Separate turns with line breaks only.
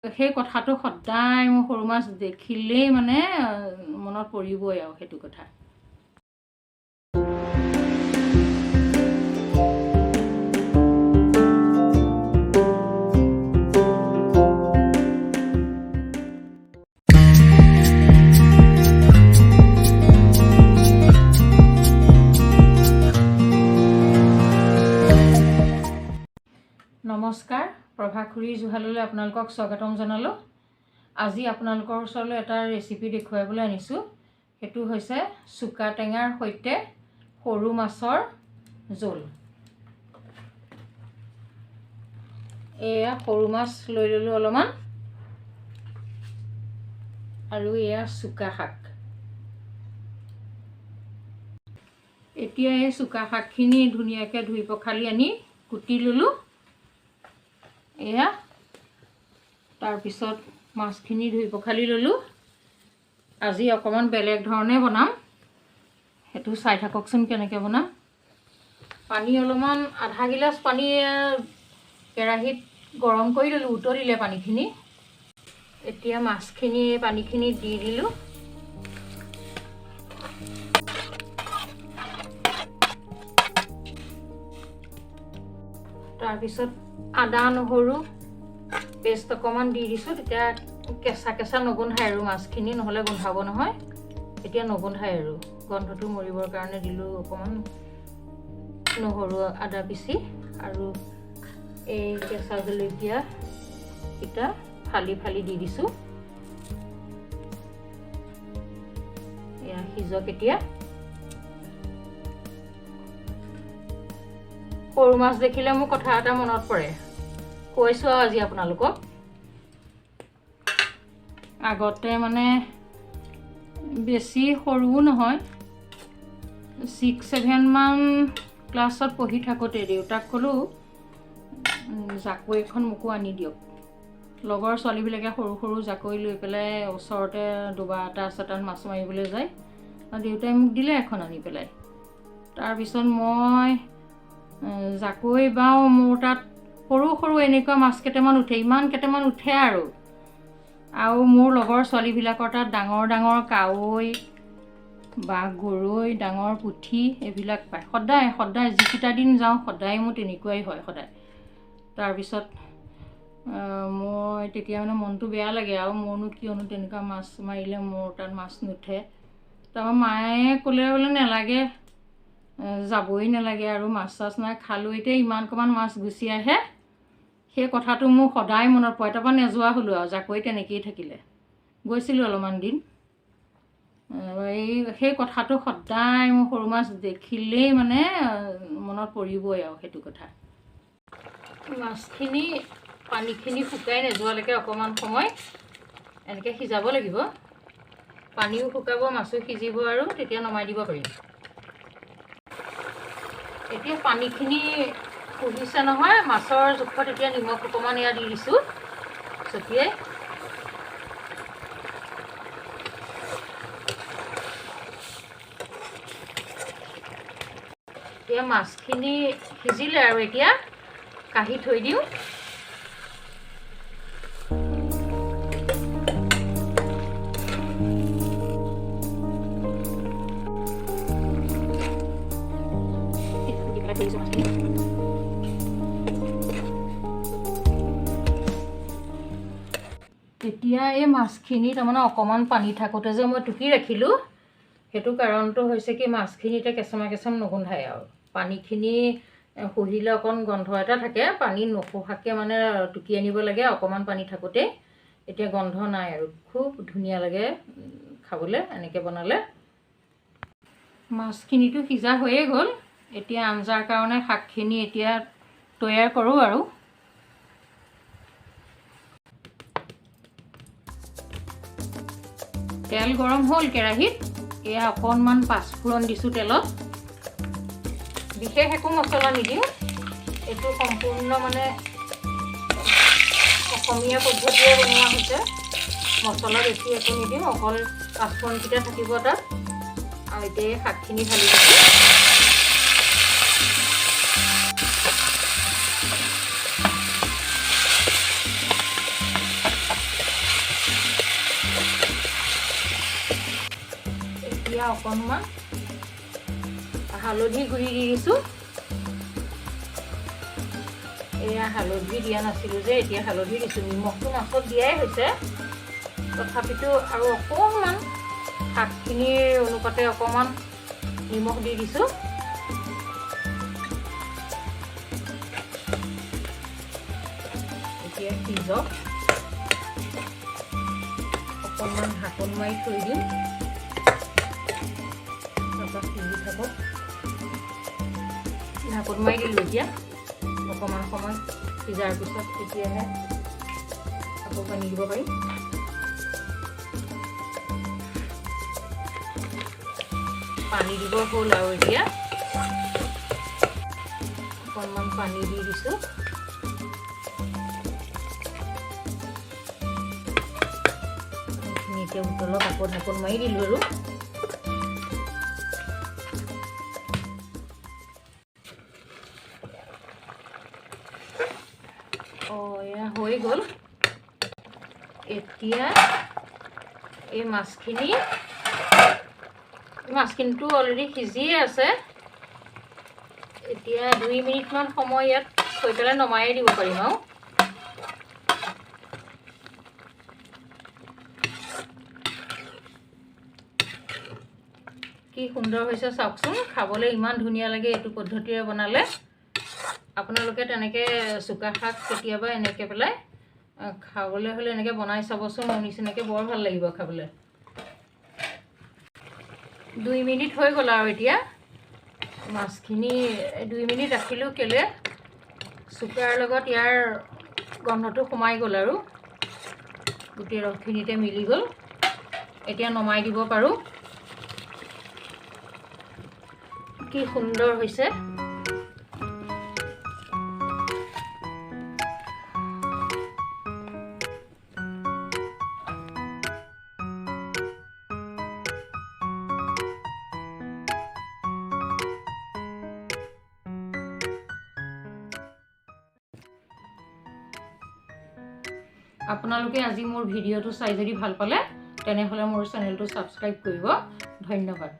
সেই কথাটো সদায় মোৰ সৰু মাছ দেখিলেই মানে মনত পৰিবই আৰু সেইটো কথা। নমস্কাৰ, probhakhurirjuhalলৈ আপোনালোকক স্বাগতম জনালোঁ। আজি আপোনালোকৰ ওচৰলৈ এটা ৰেচিপি দেখুৱাবলৈ আনিছোঁ। সেইটো হৈছে চুকা টেঙাৰ সৈতে সৰু মাছৰ জোল। এয়া সৰু মাছ লৈ ল'লোঁ অলপমান, আৰু এয়া চুকা শাক। এতিয়া এই চুকা শাকখিনি ধুনীয়াকৈ ধুই পখালি আনি কুটি ল'লোঁ। এয়া তাৰপিছত মাছখিনি ধুই পখালি ল'লোঁ। আজি অকণমান বেলেগ ধৰণে বনাম, সেইটো চাই থাককচোন কেনেকৈ বনাম। পানী অলপমান আধা গিলাচ পানী কেৰাহীত গৰম কৰি ল'লোঁ, উতলিলে পানীখিনি। এতিয়া মাছখিনি পানীখিনি দি দিলোঁ। তাৰপিছত আদা নহৰু পেষ্ট অকণমান দি দিছোঁ, তেতিয়া কেঁচা কেঁচা নগোন্ধায় আৰু মাছখিনি, নহ'লে গোন্ধাব নহয়। এতিয়া নগোন্ধায় আৰু গন্ধটো মৰিবৰ কাৰণে দিলোঁ অকণমান নহৰু আদা পিচি, আৰু এই কেঁচা জলকীয়াকেইটা ফালি ফালি দি দিছোঁ। এয়া সিজক। এতিয়া সৰু মাছ দেখিলে মোৰ কথা এটা মনত পৰে, কৈছোঁ আৰু আজি আপোনালোকক। আগতে মানে বেছি সৰুও নহয়, 6-7 মান ক্লাছত পঢ়ি থাকোঁতে দেউতাক ক'লোঁ জাকৈ এখন মোকো আনি দিয়ক। লগৰ ছোৱালীবিলাকে সৰু সৰু জাকৈ লৈ পেলাই ওচৰতে ডোবা এটা আছে, তাত মাছ মাৰিবলৈ যায়। দেউতাই মোক দিলে এখন আনি পেলাই। তাৰপিছত মই জাকৈ বাওঁ, মোৰ তাত সৰু সৰু এনেকুৱা মাছ কেইটামান উঠে, ইমান কেইটামান উঠে আৰু মোৰ লগৰ ছোৱালীবিলাকৰ তাত ডাঙৰ ডাঙৰ কাৱৈ বা গৰৈ, ডাঙৰ পুঠি এইবিলাক পায়। সদায় সদায় যিকেইটা দিন যাওঁ সদায় মোৰ তেনেকুৱাই হয় সদায়। তাৰপিছত মই তেতিয়া মানে মনটো বেয়া লাগে, আৰু মোৰনো কিয়নো তেনেকুৱা মাছ মাৰিলে মোৰ তাত মাছ নুঠে। তাৰপৰা মায়ে ক'লে বোলে নেলাগে, যাবই নালাগে, আৰু মাছ চাছ নাই, খালৈতে ইমানকণমান মাছ গুচি আহে। সেই কথাটো মোৰ সদায় মনত পৰে। তাৰপৰা নোযোৱা হ'লোঁ আৰু, জাকৈ তেনেকৈয়ে থাকিলে। গৈছিলোঁ অলপমান দিন। সেই কথাটো সদায় মোৰ সৰু মাছ দেখিলেই মানে মনত পৰিবই আৰু সেইটো কথা। মাছখিনি পানীখিনি শুকাই নোযোৱালৈকে অকণমান সময় এনেকৈ সিজাব লাগিব। পানীও শুকাব, মাছো সিজিব, আৰু তেতিয়া নমাই দিব পাৰিম। এতিয়া পানীখিনি শুহিছে নহয়, মাছৰ জোখত এতিয়া নিমখ অকণমান এয়া দি দিছোঁ ছটিয়াই। এতিয়া মাছখিনি সিজিলে, আৰু এতিয়া কাঢ়ি থৈ দিওঁ। এতিয়া এই মাছখিনি তাৰমানে অকণমান পানী থাকোঁতে যে মই টুকি ৰাখিলোঁ, সেইটো কাৰণটো হৈছে কি, মাছখিনি এতিয়া কেঁচমা কেঁচম নগোন্ধায়। আৰু পানীখিনি শুহিলে অকণ গন্ধ এটা থাকে, পানী নুশুহাকৈ মানে টুকি আনিব লাগে অকণমান পানী থাকোঁতে। এতিয়া গন্ধ নাই আৰু খুব ধুনীয়া লাগে খাবলৈ এনেকৈ বনালে। মাছখিনিতো সিজা হৈয়ে গ'ল। এতিয়া আঞ্জাৰ কাৰণে শাকখিনি এতিয়া তৈয়াৰ কৰোঁ। আৰু তেল গৰম হ'ল কেৰাহীত। এয়া অকণমান পাঁচফোৰণ দিছোঁ তেলত। বিশেষ একো মছলা নিদিওঁ, এইটো সম্পূৰ্ণ মানে অসমীয়া পদ্ধতিৰে বনোৱা হৈছে। মছলা বেছি একো নিদিওঁ, অকল পাঁচফোৰণকেইটা থাকিব তাত। আৰু এতিয়া শাকখিনি ঢালি দিছোঁ। এতিয়া অকণমান হালধি গুড়ি দি দিছোঁ। এয়া হালধি দিয়া নাছিলোঁ যে, এতিয়া হালধি দিছোঁ। নিমখটো মাছত দিয়াই হৈছে, তথাপিতো আৰু অকণমান শাকখিনিৰ অনুপাতে অকণমান নিমখ দি দিছোঁ। এতিয়া সিজক, অকণমান ঢাকোন মাৰি থৈ দিম, তাৰপৰা সিজি থাকক। ঢাকোন মাৰি দিলোঁ। এতিয়া অকণমান সময় সিজাৰ পিছত তেতিয়াহে আকৌ পানী দিব পাৰিম। পানী দিব হ'ল আৰু এতিয়া অকণমান পানী দি দিছোঁ। এতিয়া উতলক, আকৌ ঢাকোন মাৰি দিলোঁ আৰু এয়া হৈ গ'ল। এতিয়া এই মাছখিনিটো অলৰেডি সিজিয়ে আছে। এতিয়া 2 মিনিটমান সময় ইয়াত থৈ পেলাই নমাই দিব পাৰিম আৰু কি সুন্দৰ হৈছে চাওকচোন। খাবলৈ ইমান ধুনীয়া লাগে এইটো পদ্ধতিৰে বনালে। আপোনালোকে তেনেকৈ চুকা শাক কেতিয়াবা এনেকৈ পেলাই খাবলৈ হ'লে এনেকৈ বনাই চাবচোন। মোৰ নিচিনাকৈ বৰ ভাল লাগিব খাবলৈ। 2 মিনিট হৈ গ'ল আৰু এতিয়া মাছখিনি 2 মিনিট ৰাখিলোঁ কেলৈ, চুকাৰ লগত ইয়াৰ গন্ধটো সোমাই গ'ল আৰু গোটেই ৰসখিনিতে মিলি গ'ল। এতিয়া নমাই দিব পাৰোঁ। কি সুন্দৰ হৈছে। আপোনালোকে আজি মোৰ ভিডিঅ'টো চাই যদি ভাল পালে তেনেহ'লে মোৰ চেনেলটো ছাবস্ক্ৰাইব কৰিব। ধন্যবাদ।